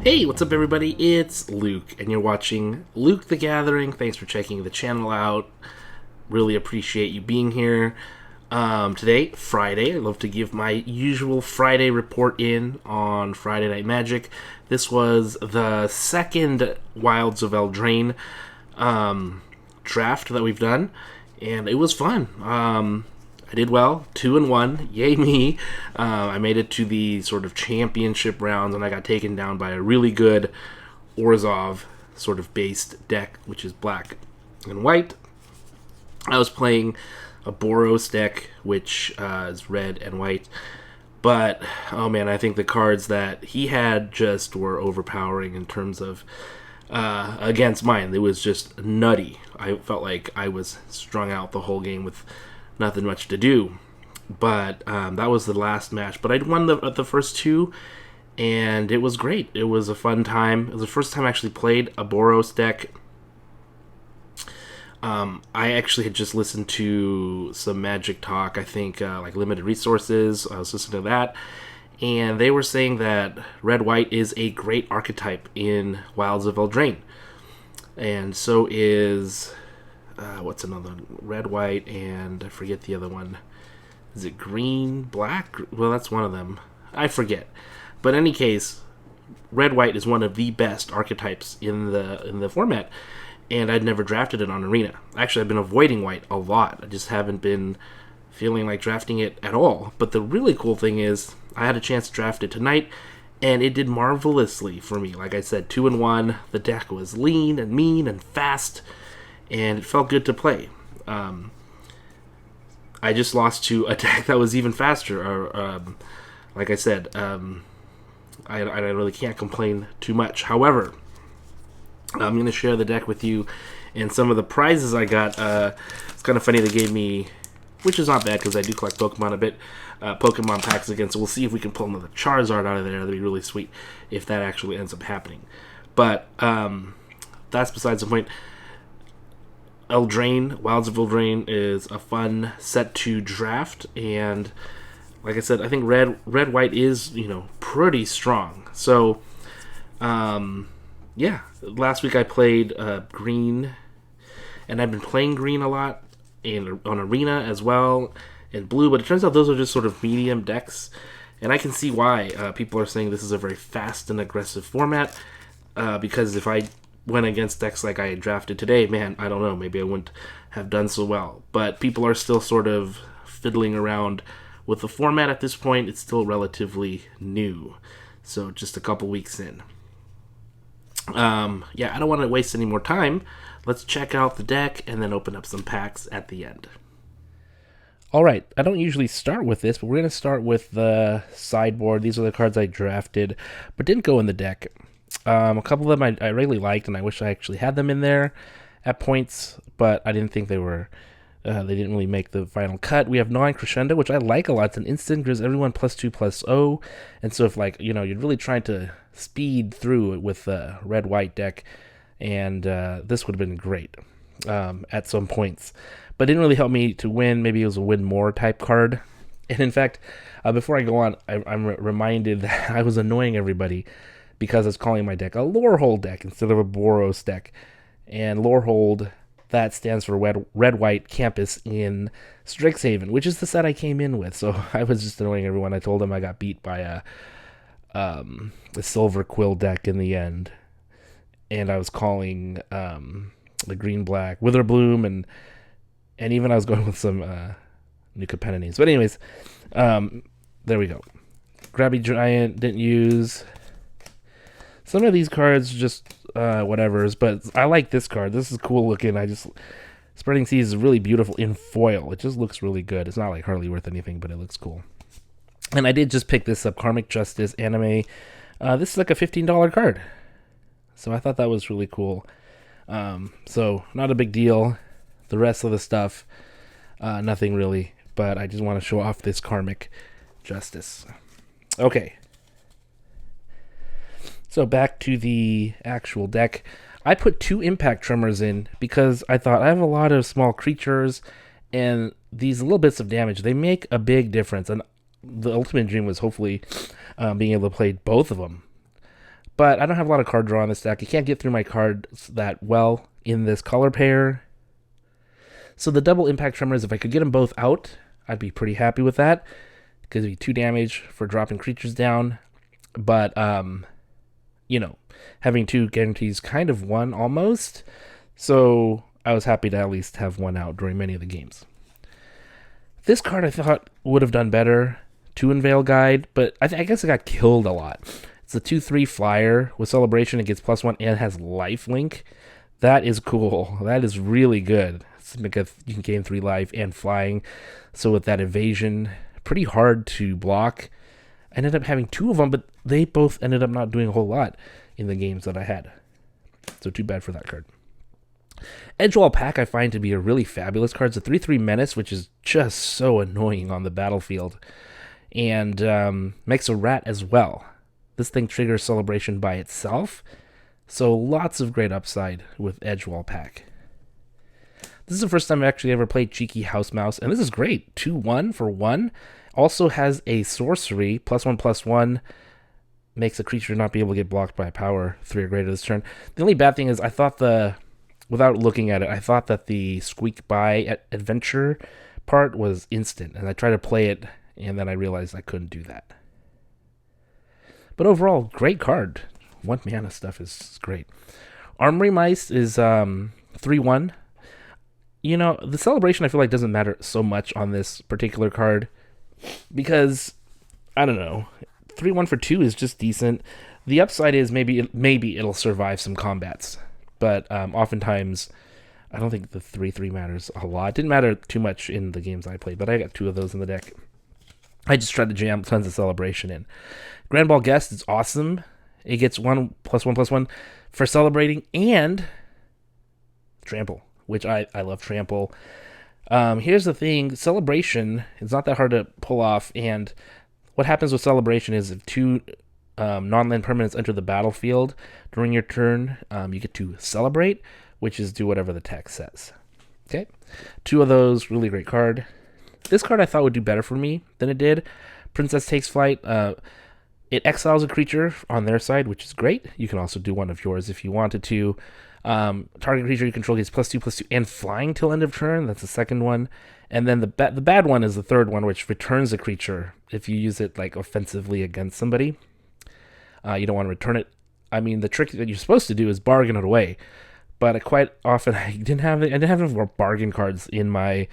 Hey, what's up, everybody? It's Luke, and you're watching Luke the Gathering. Thanks for checking the channel out. Really appreciate you being here. Today, Friday, I love to give my usual Friday report in on Friday Night Magic. This was the second Wilds of Eldraine draft that we've done, and it was fun. I did well, 2-1, yay me. I made it to the sort of championship rounds, and I got taken down by a really good Orzhov sort of based deck, which is black and white. I was playing a Boros deck, which is red and white, but oh man, I think the cards that he had just were overpowering in terms of against mine. It was just nutty. I felt like I was strung out the whole game with nothing much to do, but that was the last match. But I'd won the first two, and it was great. It was a fun time. It was the first time I actually played a Boros deck. I actually had just listened to some Magic Talk, I think like Limited Resources. I was listening to that, and they were saying that red-white is a great archetype in Wilds of Eldraine, and so is what's another one? Red, white, and I forget the other one. Is it green, black? Well, that's one of them. I forget. But in any case, red, white is one of the best archetypes in the format, and I'd never drafted it on Arena. Actually, I've been avoiding white a lot. I just haven't been feeling like drafting it at all. But the really cool thing is, I had a chance to draft it tonight, and it did marvelously for me. Like I said, 2-1. The deck was lean and mean and fast, and it felt good to play. I just lost to a deck that was even faster. Like I said, I really can't complain too much. However, I'm going to share the deck with you and some of the prizes I got. It's kind of funny, they gave me, which is not bad because I do collect Pokemon a bit, Pokemon packs again, so we'll see if we can pull another Charizard out of there. That'd be really sweet if that actually ends up happening. But that's besides the point. Eldraine, Wilds of Eldraine is a fun set to draft, and like I said, I think red white is, pretty strong. So yeah, last week I played green, and I've been playing green a lot on Arena as well, and blue, but it turns out those are just sort of medium decks, and I can see why people are saying this is a very fast and aggressive format, because if I went against decks like I had drafted today, man, I don't know, maybe I wouldn't have done so well. But people are still sort of fiddling around with the format at this point. It's still relatively new, so just a couple weeks in. Yeah, I don't want to waste any more time. Let's check out the deck and then open up some packs at the end. Alright, I don't usually start with this, but we're going to start with the sideboard. These are the cards I drafted, but didn't go in the deck. A couple of them I really liked, and I wish I actually had them in there at points, but I didn't think they were. They didn't really make the final cut. We have Gnawing Crescendo, which I like a lot. It's an instant, gives everyone +2/+0, and so if you're really trying to speed through it with a red-white deck, and this would have been great at some points, but it didn't really help me to win. Maybe it was a win more type card. And in fact, before I go on, I'm reminded that I was annoying everybody because I was calling my deck a Lorehold deck instead of a Boros deck. And Lorehold, that stands for Red-White Campus in Strixhaven, which is the set I came in with. So I was just annoying everyone. I told them I got beat by a Silver Quill deck in the end. And I was calling the Green-Black Witherbloom, and even I was going with some new Capenines. But anyways, there we go. Grabby Giant, didn't use. Some of these cards just whatevers, but I like this card. This is cool looking. Spreading Seas is really beautiful in foil. It just looks really good. It's not like hardly worth anything, but it looks cool. And I did just pick this up, Karmic Justice Anime. This is like a $15 card, so I thought that was really cool. So not a big deal. The rest of the stuff, nothing really, but I just want to show off this Karmic Justice. Okay. So back to the actual deck. I put 2 Impact Tremors in because I thought I have a lot of small creatures, and these little bits of damage, they make a big difference. And the ultimate dream was hopefully being able to play both of them. But I don't have a lot of card draw on this deck. I can't get through my cards that well in this color pair. So the double impact tremors, if I could get them both out, I'd be pretty happy with that. Because it'd be 2 damage for dropping creatures down. But, you know, having 2 guarantees kind of 1 almost. So I was happy to at least have 1 out during many of the games. This card I thought would have done better. 2 Unveil Guide, but I guess it got killed a lot. It's a 2/3 flyer with Celebration. It gets +1 and has lifelink. That is cool. That is really good. Because you can gain 3 life and flying. So with that evasion, pretty hard to block. I ended up having 2 of them, but they both ended up not doing a whole lot in the games that I had. So too bad for that card. Edgewall Pack I find to be a really fabulous card. It's a 3/3 menace, which is just so annoying on the battlefield. And makes a rat as well. This thing triggers Celebration by itself. So lots of great upside with Edgewall Pack. This is the first time I've actually ever played Cheeky House Mouse, and this is great. 2/1 for 1. Also has a sorcery, +1/+1. Makes a creature not be able to get blocked by power 3 or greater this turn. The only bad thing is I thought without looking at it, I thought that the squeak by adventure part was instant, and I tried to play it, and then I realized I couldn't do that. But overall, great card. 1 mana stuff is great. Armory Mice is 3/1. You know, the Celebration I feel like doesn't matter so much on this particular card because, I don't know, 3/1 for 2 is just decent. The upside is maybe it'll survive some combats, but oftentimes I don't think the 3/3 matters a lot. It didn't matter too much in the games I played, but I got 2 of those in the deck. I just tried to jam tons of Celebration in. Grand Ball Guest is awesome. It gets 1/+1/+1 for celebrating and Trample, which I love Trample. Here's the thing. Celebration is not that hard to pull off, and what happens with Celebration is if 2 non-land permanents enter the battlefield during your turn, you get to celebrate, which is do whatever the text says. Okay? 2 of those, really great card. This card I thought would do better for me than it did. Princess Takes Flight. It exiles a creature on their side, which is great. You can also do one of yours if you wanted to. Target creature you control gets +2/+2 and flying till end of turn. That's the second one. And then the bad one is the third one, which returns a creature if you use it like offensively against somebody. You don't want to return it. I mean, the trick that you're supposed to do is bargain it away. But quite often I didn't have enough more bargain cards in my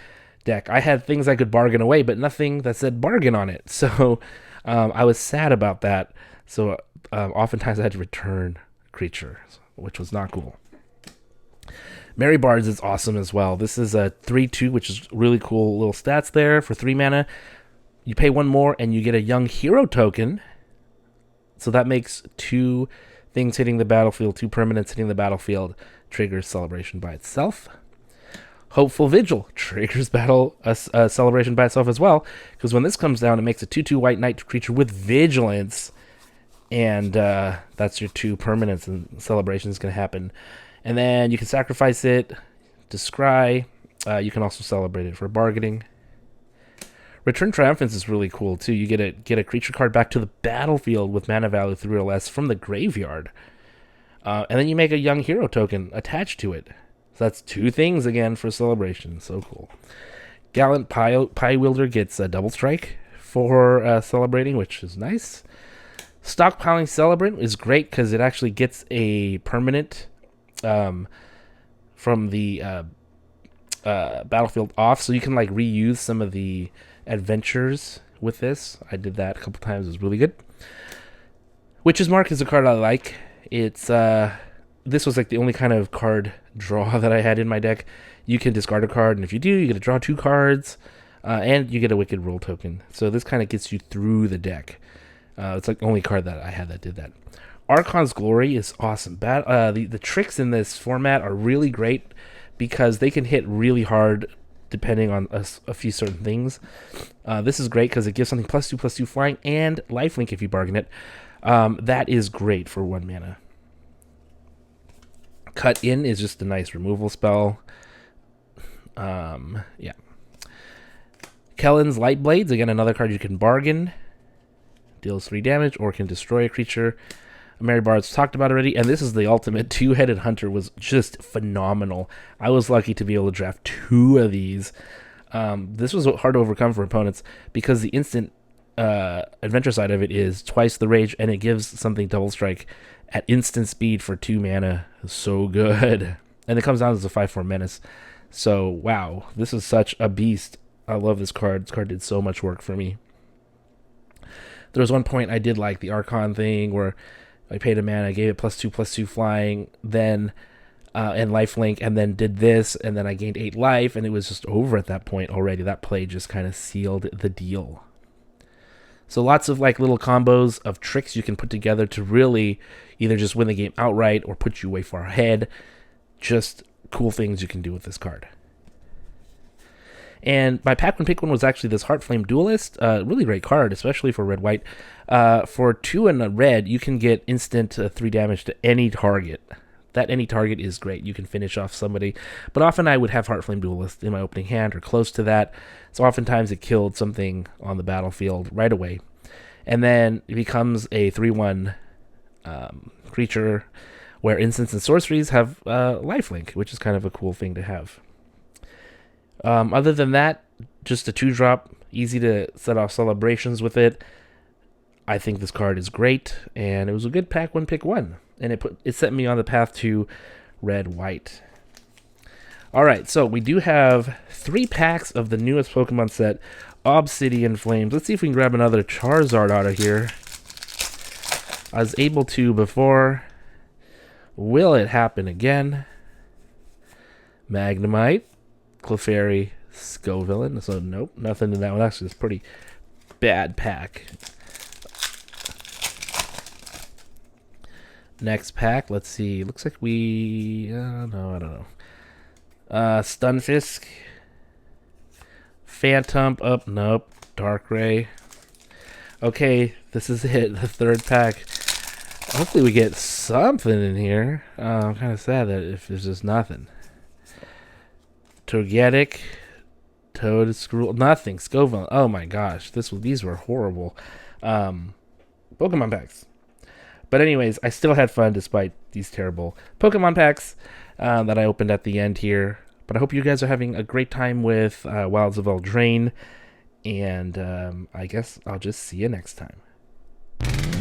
deck. I had things I could bargain away, but nothing that said bargain on it. So I was sad about that. So oftentimes I had to return a creature, which was not cool. Mary Bards is awesome as well. This is a 3/2, which is really cool little stats there for 3 mana. You pay 1 more and you get a Young Hero token. So that makes 2 things hitting the battlefield, 2 permanents hitting the battlefield, triggers Celebration by itself. Hopeful Vigil triggers Celebration by itself as well, because when this comes down, it makes a 2/2 white knight creature with Vigilance, and that's your 2 permanents, and Celebration is going to happen. And then you can sacrifice it to scry. You can also celebrate it for bargaining. Return Triumphance is really cool too. You get a creature card back to the battlefield with mana value 3 or less from the graveyard, and then you make a Young Hero token attached to it. So that's 2 things again for Celebration. So cool. Gallant Pie Wielder gets a double strike for celebrating, which is nice. Stockpiling Celebrant is great because it actually gets a permanent from the battlefield off, so you can like reuse some of the adventures with this. I did that a couple times. It was really good. Witch's Mark is a card I like. It's this was like the only kind of card draw that I had in my deck. You can discard a card, and if you do, you get to draw 2 cards, and you get a Wicked Rule token. So this kind of gets you through the deck. It's like the only card that I had that did that. Archon's Glory is awesome. The tricks in this format are really great because they can hit really hard depending on a few certain things. This is great because it gives something +2/+2 flying and lifelink if you bargain it. That is great for 1 mana. Cut In is just a nice removal spell. Yeah. Kellen's Light Blades, again, another card you can bargain. Deals 3 damage or can destroy a creature. Mary Bart's talked about already, and this is the ultimate. Two-Headed Hunter was just phenomenal. I was lucky to be able to draft 2 of these. This was hard to overcome for opponents because the instant adventure side of it is twice the rage, and it gives something double strike at instant speed for 2 mana. So good. And it comes down as a 5/4 menace. So, wow, this is such a beast. I love this card. This card did so much work for me. There was one point I did like the Archon thing where I paid a mana, gave it +2/+2 flying, then and lifelink, and then did this, and then I gained 8 life, and it was just over at that point already. That play just kind of sealed the deal. So lots of like little combos of tricks you can put together to really either just win the game outright or put you way far ahead. Just cool things you can do with this card. And my pack one pick one was actually this Heartflame Duelist. Really great card, especially for red-white. For 2 and a red, you can get instant 3 damage to any target. That any target is great. You can finish off somebody. But often I would have Heartflame Duelist in my opening hand or close to that. So oftentimes it killed something on the battlefield right away. And then it becomes a 3/1 creature where instants and sorceries have lifelink, which is kind of a cool thing to have. Other than that, just a 2-drop, easy to set off celebrations with it. I think this card is great, and it was a good pack one pick one, and it set me on the path to red-white. All right, so we do have 3 packs of the newest Pokemon set, Obsidian Flames. Let's see if we can grab another Charizard out of here. I was able to before. Will it happen again? Magnemite, Clefairy, Scovillain. So nope, nothing in that one. Actually, it's a pretty bad pack. Next pack, let's see. Looks like we... no, I don't know. Stunfisk. Phantom. Oh, nope. Darkrai. Okay, this is it. The 3rd pack. Hopefully we get something in here. I'm kind of sad that if there's just nothing. Togetic. Toedscruel. Nothing. Scovillain. Oh my gosh. These were horrible. Pokemon packs. But anyways, I still had fun despite these terrible Pokemon packs that I opened at the end here. But I hope you guys are having a great time with Wilds of Eldraine. And I guess I'll just see you next time.